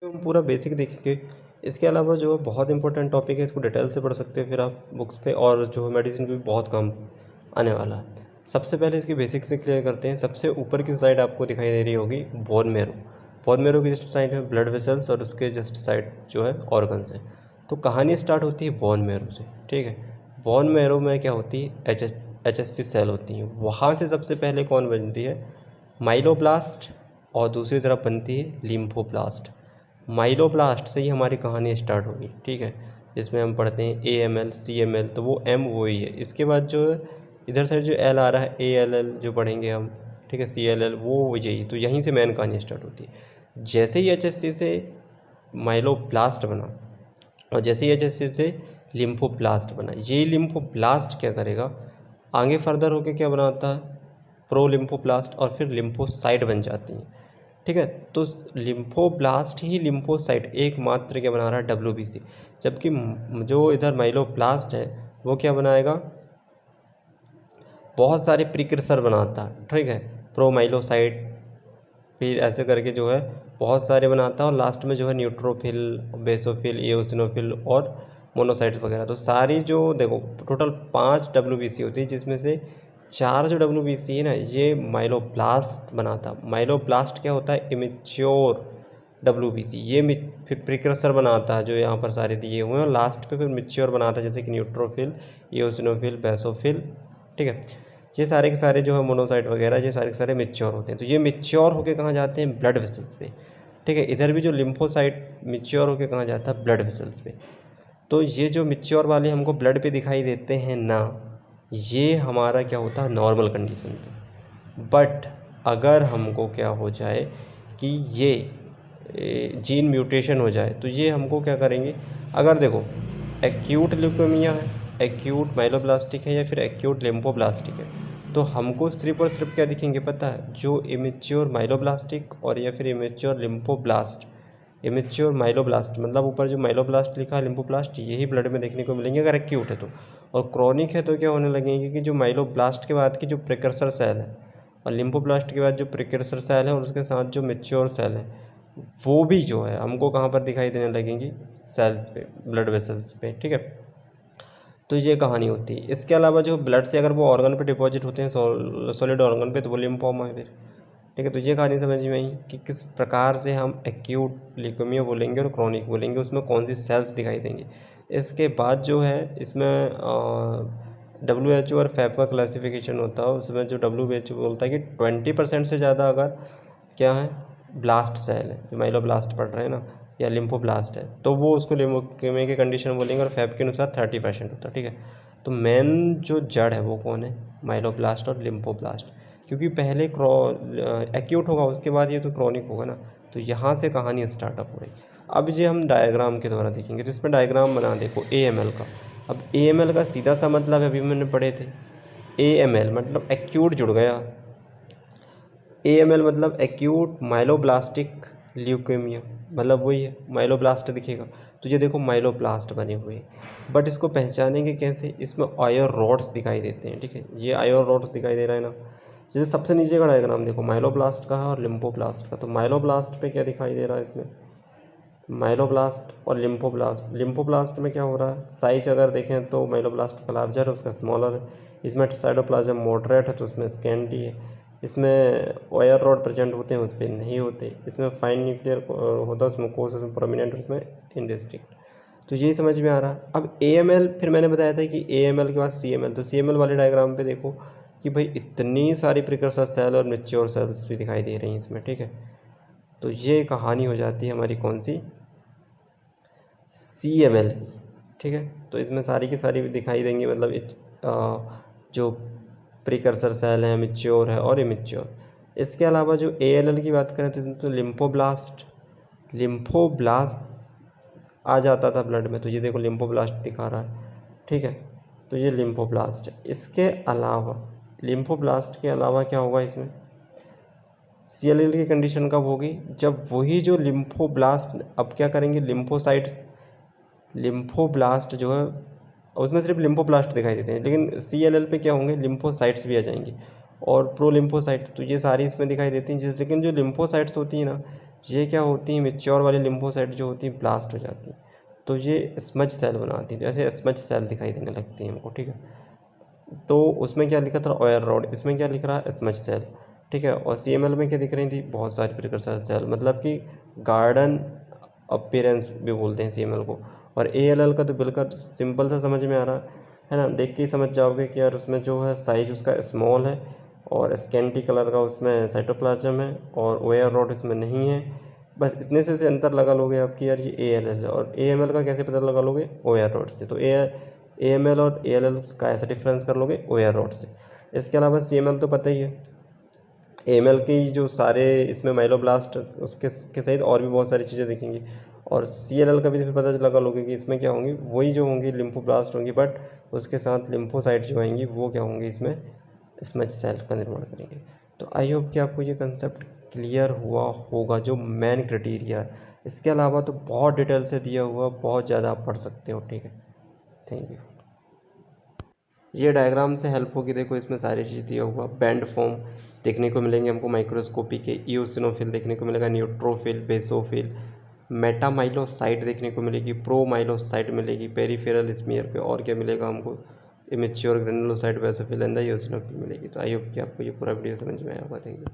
हम पूरा बेसिक देखेंगे। इसके अलावा जो है बहुत इंपॉर्टेंट टॉपिक है, इसको डिटेल से पढ़ सकते हैं फिर आप बुक्स पे, और जो है मेडिसिन भी बहुत काम आने वाला है। सबसे पहले इसकी बेसिक से क्लियर करते हैं। सबसे ऊपर की साइड आपको दिखाई दे रही होगी बोन मैरो। बोन मैरो की जस्ट साइड है ब्लड वेसल्स और उसके जस्ट साइड जो है ऑर्गन्स है। तो कहानी स्टार्ट होती है बोन मैरो से, ठीक है। बोन मैरो में क्या होती है, HSC सेल होती हैं। वहाँ से सबसे पहले कौन बनती है, माइलोब्लास्ट, और दूसरी तरफ बनती है लिम्फोब्लास्ट। माइलोब्लास्ट से ही हमारी कहानी स्टार्ट होगी, ठीक है। जिसमें हम पढ़ते हैं AML CML, तो वो M वो ही है। इसके बाद जो है इधर साइड जो L आ रहा है ALL जो पढ़ेंगे हम, ठीक है, CLL वो यही, तो यहीं से मेन कहानी स्टार्ट होती है। जैसे ही HSC से माइलोब्लास्ट बना और जैसे ही HSC से लिम्फोब्लास्ट बना, ये लिम्फोब्लास्ट क्या करेगा, आगे फर्दर होके क्या बनाता है, प्रो लिम्फोब्लास्ट, और फिर लिम्फोसाइट बन जाती हैं, ठीक है। तो लिम्फोब्लास्ट ही लिम्फोसाइट एकमात्र क्या बना रहा है, WBC। जबकि जो इधर माइलोब्लास्ट है वो क्या बनाएगा, बहुत सारे प्रिकर्सर बनाता है, ठीक है। प्रोमाइलोसाइट, फिर ऐसे करके जो है बहुत सारे बनाता है, और लास्ट में जो है न्यूट्रोफिल, बेसोफिल, एओसिनोफिल और मोनोसाइट्स वगैरह। तो सारी जो देखो टोटल 5 WBC होती है, जिसमें से 4 जो WBC है ना, ये माइलोब्लास्ट बनाता। माइलोब्लास्ट क्या होता है, इमेच्योर WBC, ये फिर प्रिकर्सर बनाता है जो यहाँ पर सारे दिए हुए हैं, और लास्ट पे फिर मिच्योर बनाता है, जैसे कि न्यूट्रोफिल, एओसिनोफिल, बेसोफिल, ठीक है। ये सारे के सारे जो है मोनोसाइट वगैरह, ये सारे के सारे मिच्योर होते हैं। तो ये मिच्योर होके कहाँ जाते हैं, ब्लड वेसल्स पे, ठीक है। इधर भी जो लिम्फोसाइट मिच्योर होके कहाँ जाता है, ब्लड वेसल्स पे। तो ये जो मिच्योर वाले हमको ब्लड पे दिखाई देते हैं ना, ये हमारा क्या होता है, नॉर्मल कंडीशन पे। बट अगर हमको क्या हो जाए कि ये जीन म्यूटेशन हो जाए, तो ये हमको क्या करेंगे, अगर देखो एक्यूट ल्यूकेमिया है, एक्यूट माइलोब्लास्टिक है, या फिर एक्यूट लिम्फोब्लास्टिक है, तो हमको सिर्फ और सिर्फ क्या दिखेंगे पता है, जो इमेच्योर माइलोब्लास्टिक और या फिर इमेच्योर लिम्फोब्लास्ट। इमेच्योर माइलोब्लास्ट मतलब ऊपर जो माइलोब्लास्ट लिखा है, लिम्फोब्लास्ट, यही ब्लड में देखने को मिलेंगे अगर एक्यूट है तो। और क्रॉनिक है तो क्या होने लगेंगे कि जो माइलोब्लास्ट के बाद की जो प्रिकर्सर सेल है, और लिम्फोब्लास्ट के बाद जो प्रिकर्सर सेल है, और उसके साथ जो मेच्योर सेल है, वो भी जो है हमको कहाँ पर दिखाई देने लगेंगी, सेल्स पे, ब्लड वेसल्स पे, ठीक है। तो ये कहानी होती है। इसके अलावा जो ब्लड से अगर वो ऑर्गन पे डिपॉजिट होते हैं, सॉलिड ऑर्गन पे, तो वो लिम्फोमा है फिर, ठीक है। तो ये कहानी समझ में आई कि किस प्रकार से हम एक्यूट ल्यूकेमिया बोलेंगे और क्रॉनिक बोलेंगे, उसमें कौन सी सेल्स दिखाई देंगी। इसके बाद जो है इसमें WHO और फैप का क्लासिफिकेशन होता है। उसमें जो WHO बोलता है कि 20% से ज़्यादा अगर क्या है, ब्लास्ट सेल है, जो माइलोब्लास्ट पढ़ रहे हैं ना, या लिम्फोब्लास्ट है, तो वो उसको ल्यूकेमिया की कंडीशन बोलेंगे, और फैप के अनुसार 30% होता है, ठीक है। तो मेन जो जड़ है वो कौन है, माइलोब्लास्ट और लिम्फोब्लास्ट। क्योंकि पहले एक्यूट होगा, उसके बाद ये तो क्रॉनिक होगा ना, तो यहाँ से कहानी स्टार्टअप हो रही। अब ये हम डायग्राम के द्वारा देखेंगे, तो इसमें डायग्राम बना देखो AML का। अब AML का सीधा सा मतलब अभी मैंने पढ़े थे, AML मतलब एक्यूट जुड़ गया, AML मतलब एक्यूट माइलोब्लास्टिक ल्यूकेमिया, मतलब वही है, माइलोब्लास्ट दिखेगा। तो ये देखो माइलोब्लास्ट बने हुए हैं, बट इसको पहचानेंगे कैसे, इसमें आयर रॉड्स दिखाई देते हैं, ठीक है। ये आयर रॉड्स दिखाई दे रहा है ना। जैसे सबसे नीचे का डायग्राम देखो, माइलोब्लास्ट का है और लिम्फोब्लास्ट का। तो माइलोब्लास्ट पे क्या दिखाई दे रहा है इसमें, माइलोब्लास्ट और लिम्फोब्लास्ट। लिम्फोब्लास्ट में क्या हो रहा है, साइज अगर देखें तो माइलोब्लास्ट का लार्जर है, उसका स्मॉलर है। इसमें साइटोप्लाज्म मॉडरेट है, तो उसमें स्कैंटी है। इसमें वायर रॉड प्रेजेंट होते हैं, उस पर नहीं होते। इसमें फाइन न्यूक्लियर होता है, उसमें कोर्स प्रोमिनेंट, उसमें इंडिस्टिंक्ट। तो यही समझ में आ रहा है। अब AML, फिर मैंने बताया था कि AML के बाद CML, तो CML वाले डायग्राम पे देखो कि भाई इतनी सारी प्रिकर्सर सेल और मेच्योर सेल्स भी दिखाई दे रही हैं इसमें, ठीक है। तो ये कहानी हो जाती है हमारी कौन सी, CML की, ठीक है। तो इसमें सारी की सारी भी दिखाई देंगी, मतलब जो प्रिकर्सर सेल है, मेच्योर है और इमेच्योर। इसके अलावा जो ALL की बात करें तो इसमें तो लिम्फोब्लास्ट आ जाता था ब्लड में। तो ये देखो लिम्फोब्लास्ट दिखा रहा है, ठीक है। तो ये लिम्फोब्लास्ट है। इसके अलावा लिम्फोब्लास्ट के अलावा क्या होगा इसमें, CLL की कंडीशन कब होगी, जब वही जो लिम्फोब्लास्ट अब क्या करेंगे, लिम्फोब्लास्ट जो है उसमें सिर्फ लिम्फोब्लास्ट दिखाई देते हैं, लेकिन CLL पे क्या होंगे, लिम्फोसाइट्स भी आ जाएंगे और प्रो लिम्फोसाइट। तो ये सारी इसमें दिखाई देती हैं। जैसे लेकिन जो लिम्फोसाइट्स होती हैं ना, ये क्या होती है, मेच्योर वाली लिम्फोसाइट जो होती है ब्लास्ट हो जाती है, तो ये स्मज सेल बनाती है, जैसे स्मज सेल दिखाई देने लगती है हमको, ठीक है। तो उसमें क्या लिखा था, ओयर रॉड, इसमें क्या लिख रहा है, स्मज सेल, ठीक है। और CML में क्या दिख रही थी, बहुत सारी प्रिकर्सर सेल, मतलब कि गार्डन अपीयरेंस भी बोलते हैं CML को। और ALL का तो बिल्कुल सिंपल सा समझ में आ रहा है ना, देख के ही समझ जाओगे कि यार उसमें जो है साइज उसका स्मॉल है और स्कैंटी कलर का उसमें साइटोप्लाज्म है और ओयर रॉड इसमें नहीं है। बस इतने से अंतर लगा लोगे आप कि यार ये ALL है। और AML का कैसे पता लगा लोगे, ओयर रॉड से। तो AML और ALL का ऐसा डिफरेंस कर लोगे ओयर रॉड से। इसके अलावा CML तो पता ही है, AML की जो सारे इसमें माइलोब्लास्ट उसके के सहित और भी बहुत सारी चीज़ें दिखेंगी। और CLL का भी पता लगा लोगे कि इसमें क्या होंगी, वही जो होंगी लिम्फोब्लास्ट होंगी, बट उसके साथ लिम्फोसाइट जो आएंगी वो क्या होंगी, इसमें स्मज सेल का निर्माण करेंगे। तो आई होप कि आपको ये कंसेप्ट क्लियर हुआ होगा, जो मेन क्राइटेरिया है। इसके अलावा तो बहुत डिटेल से दिया हुआ, बहुत ज़्यादा आप पढ़ सकते हो, ठीक है। Thank you. ये डायग्राम से हेल्प होगी, देखो इसमें सारी चीज़ दिया हुआ, बैंड फॉर्म देखने को मिलेंगे हमको माइक्रोस्कोपी के, इओसिनोफिल देखने को मिलेगा, न्यूट्रोफिल, बेसोफिल, मेटामाइलोसाइट देखने को मिलेगी, प्रोमाइलोसाइट मिलेगी पेरिफेरल स्मीयर पे, और क्या मिलेगा हमको, immature granulocyte, basophil and the eosinophil मिलेगी। तो आई होप कि आपको ये पूरा वीडियो समझ में आया होगा। Thank you.